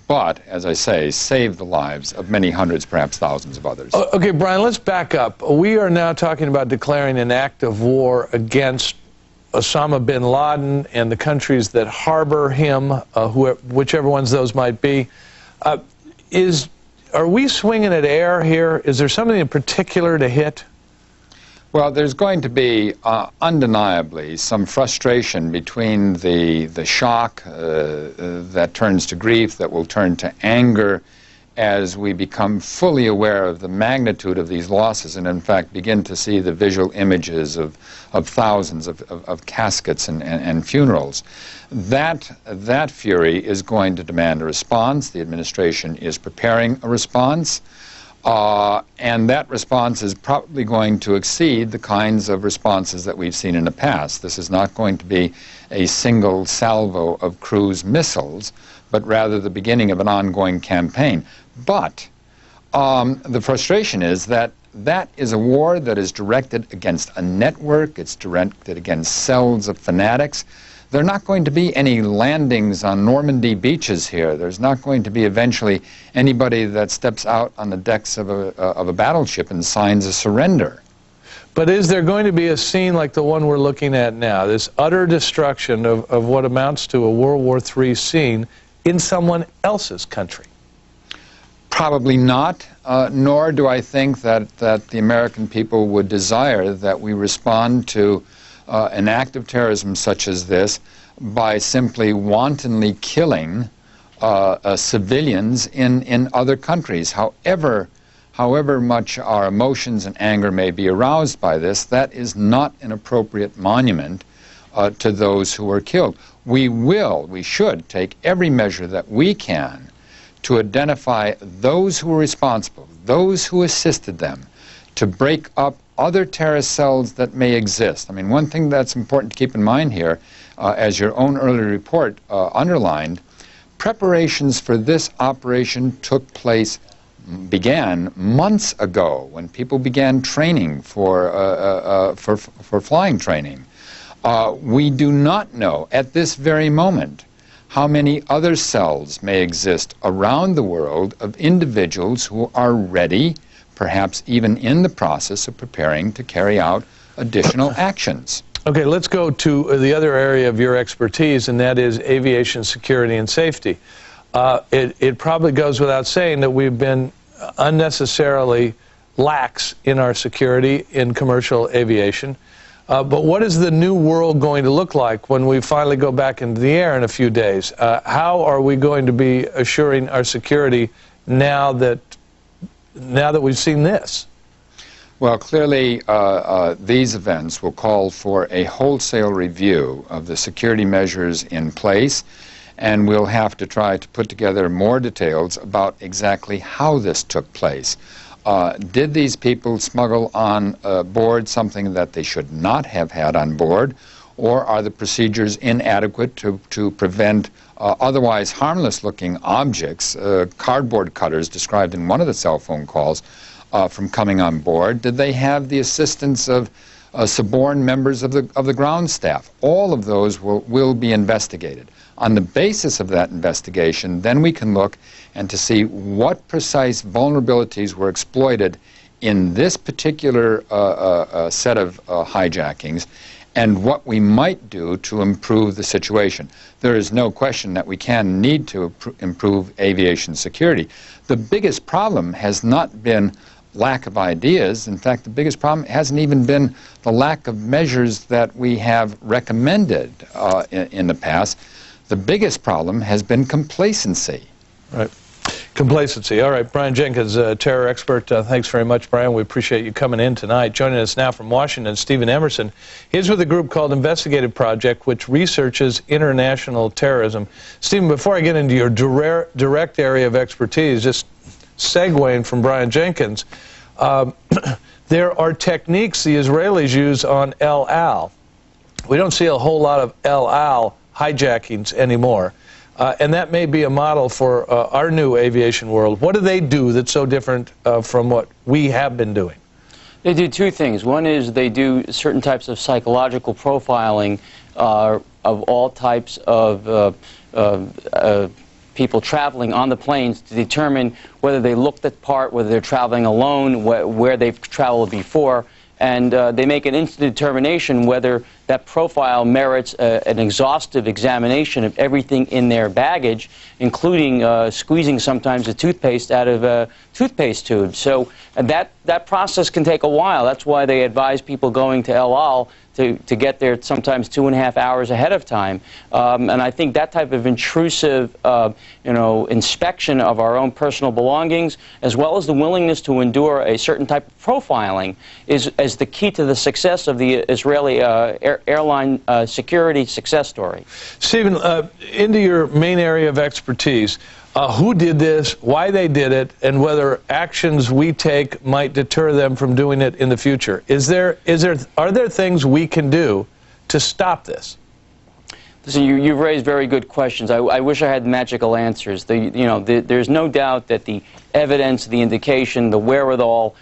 but, as I say, save the lives of many hundreds, perhaps thousands of others. Okay, Brian, let's back up. We are now talking about declaring an act of war against Osama bin Laden and the countries that harbor him, whichever ones those might be. Are we swinging at air here? Is there something in particular to hit? Well, there's going to be undeniably some frustration between the shock that turns to grief, that will turn to anger as we become fully aware of the magnitude of these losses and, in fact, begin to see the visual images of thousands of caskets and funerals. That fury is going to demand a response. The administration is preparing a response. And that response is probably going to exceed the kinds of responses that we've seen in the past. This is not going to be a single salvo of cruise missiles, but rather the beginning of an ongoing campaign. But the frustration is that that is a war that is directed against a network, it's directed against cells of fanatics. There are not going to be any landings on Normandy beaches here. There's not going to be eventually anybody that steps out on the decks of a battleship and signs a surrender. But is there going to be a scene like the one we're looking at now, this utter destruction of what amounts to a World War III scene in someone else's country? Probably not, nor do I think that the American people would desire that we respond to an act of terrorism such as this by simply wantonly killing civilians in other countries. However much our emotions and anger may be aroused by this, that is not an appropriate monument to those who were killed. We should take every measure that we can to identify those who were responsible, those who assisted them, to break up other terrorist cells that may exist. I mean, one thing that's important to keep in mind here, as your own earlier report underlined, preparations for this operation began months ago when people began training for flying training. We do not know at this very moment how many other cells may exist around the world of individuals who are ready, perhaps even in the process of preparing to carry out additional actions. Okay, let's go to the other area of your expertise, and that is aviation security and safety. It probably goes without saying that we've been unnecessarily lax in our security in commercial aviation. But what is the new world going to look like when we finally go back into the air in a few days? How are we going to be assuring our security now that we've seen this? Well, clearly, these events will call for a wholesale review of the security measures in place, and we'll have to try to put together more details about exactly how this took place. Did these people smuggle on board something that they should not have had on board, or are the procedures inadequate to prevent otherwise harmless-looking objects, cardboard cutters described in one of the cell phone calls, from coming on board? Did they have the assistance of suborned members of the ground staff? All of those will be investigated. On the basis of that investigation, then we can look and to see what precise vulnerabilities were exploited in this particular set of hijackings and what we might do to improve the situation. There is no question that we need to improve aviation security. The biggest problem has not been lack of ideas. In fact, the biggest problem hasn't even been the lack of measures that we have recommended in the past. The biggest problem has been complacency. Right. Complacency. All right, Brian Jenkins, terror expert. Thanks very much, Brian. We appreciate you coming in tonight. Joining us now from Washington, Stephen Emerson. He's with a group called Investigative Project, which researches international terrorism. Stephen, before I get into your direct area of expertise, just segueing from Brian Jenkins, there are techniques the Israelis use on El Al. We don't see a whole lot of El Al hijackings anymore. And that may be a model for our new aviation world. What do they do that's so different from what we have been doing? They do two things. One is they do certain types of psychological profiling of all types of people traveling on the planes to determine whether they look the part, whether they're traveling alone, where they've traveled before, and they make an instant determination whether that profile merits an exhaustive examination of everything in their baggage, including squeezing sometimes the toothpaste out of a toothpaste tube. So that process can take a while. That's why they advise people going to El Al to get there sometimes 2.5 hours ahead of time. And I think that type of intrusive inspection of our own personal belongings, as well as the willingness to endure a certain type of profiling, is the key to the success of the Israeli airline security success story. Stephen, into your main area of expertise, who did this, why they did it, and whether actions we take might deter them from doing it in the future. Are there things we can do to stop this? Listen, you've raised very good questions. I wish I had magical answers. There's no doubt that the evidence, the indication, the wherewithal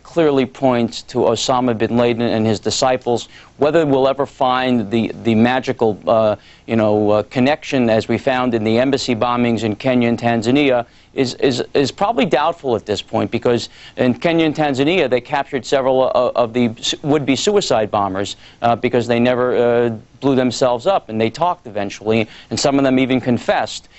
clearly points to Osama bin Laden and his disciples. Whether we'll ever find the magical connection as we found in the embassy bombings in Kenya and Tanzania is probably doubtful at this point, because in Kenya and Tanzania they captured several of the would-be suicide bombers because they never blew themselves up, and they talked eventually, and some of them even confessed.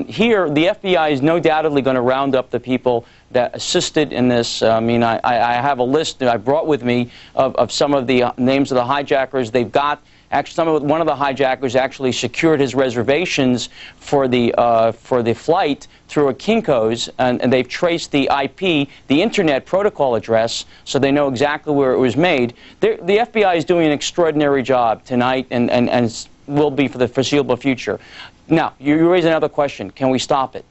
Here, the FBI is no doubtedly going to round up the people that assisted in this. I mean, I have a list that I brought with me of some of the names of the hijackers. They've got actually one of the hijackers actually secured his reservations for the flight through a Kinko's, and they've traced the IP, the Internet protocol address, so they know exactly where it was made. The FBI is doing an extraordinary job tonight, and will be for the foreseeable future. Now, you raise another question: can we stop it?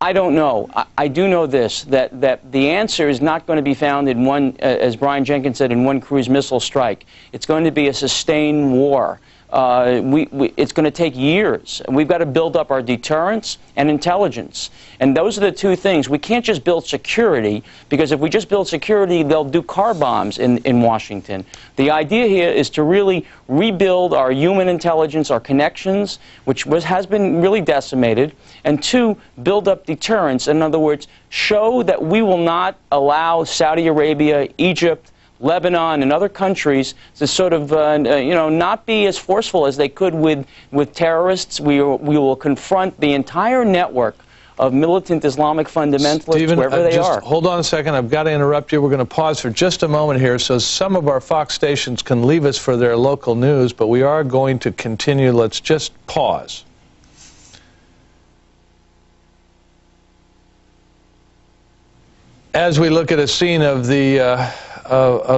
I don't know. I do know this, that the answer is not going to be found in one, as Brian Jenkins said, in one cruise missile strike. It's going to be a sustained war. It's going to take years. We've got to build up our deterrence and intelligence. And those are the two things. We can't just build security, because if we just build security, they'll do car bombs in Washington. The idea here is to really rebuild our human intelligence, our connections, which has been really decimated, and two, build up deterrence. In other words, show that we will not allow Saudi Arabia, Egypt, Lebanon, and other countries to sort of, not be as forceful as they could with terrorists. We will confront the entire network of militant Islamic fundamentalists, Stephen, wherever they are. Hold on a second. I've got to interrupt you. We're going to pause for just a moment here so some of our Fox stations can leave us for their local news, but we are going to continue. Let's just pause. As we look at a scene of the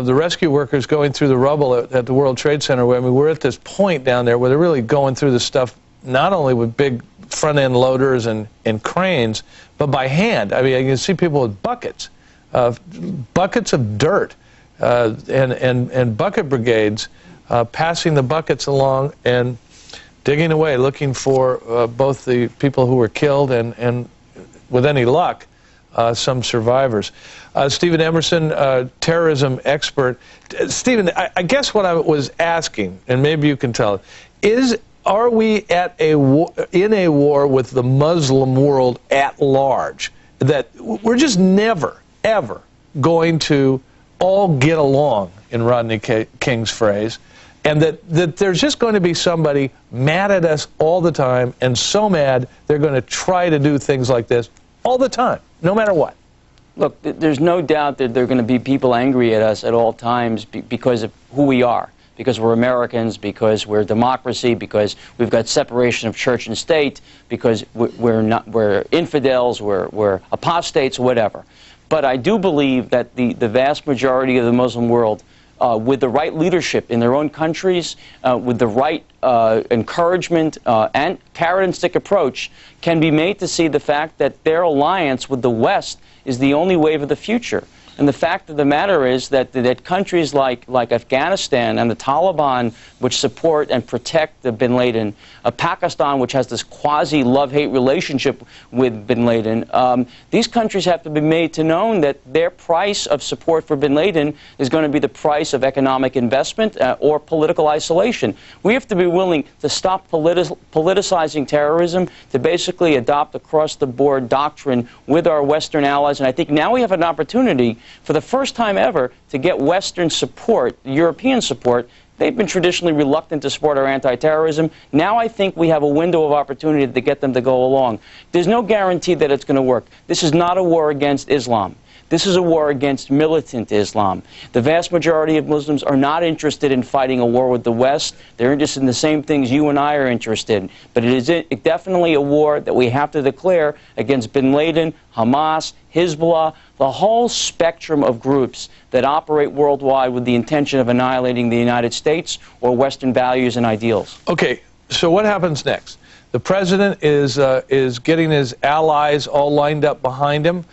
rescue workers going through the rubble at the World Trade Center, where we're at this point down there where they're really going through the stuff not only with big front-end loaders and cranes, but by hand. I mean, you can see people with buckets of dirt, and bucket brigades passing the buckets along and digging away, looking for both the people who were killed and with any luck, some survivors. Stephen Emerson, terrorism expert. Stephen, I guess what I was asking, and maybe you can tell, are we in a war with the Muslim world at large, that we're just never, ever going to all get along, in Rodney King's phrase, and that there's just going to be somebody mad at us all the time, and so mad they're going to try to do things like this all the time, no matter what? Look, there's no doubt that there are going to be people angry at us at all times because of who we are, because we're Americans, because we're democracy, because we've got separation of church and state, because we're infidels, we're apostates, whatever. But I do believe that the vast majority of the Muslim world, with the right leadership in their own countries, with the right encouragement and carrot and stick approach, can be made to see the fact that their alliance with the West is the only way of the future. And the fact of the matter is that countries like Afghanistan and the Taliban, which support and protect bin Laden, Pakistan, which has this quasi-love-hate relationship with bin Laden, these countries have to be made to know that their price of support for bin Laden is going to be the price of economic investment or political isolation. We have to be willing to stop politicizing terrorism, to basically adopt across-the-board doctrine with our Western allies. And I think now we have an opportunity, for the first time ever, to get Western support, European support. They've been traditionally reluctant to support our anti-terrorism. Now I think we have a window of opportunity to get them to go along. There's no guarantee that it's going to work. This is not a war against Islam. This is a war against militant Islam. The vast majority of Muslims are not interested in fighting a war with the West. They're interested in the same things you and I are interested in. But it is definitely a war that we have to declare against bin Laden, Hamas, Hezbollah, the whole spectrum of groups that operate worldwide with the intention of annihilating the United States or Western values and ideals. Okay, so what happens next? The president is getting his allies all lined up behind him.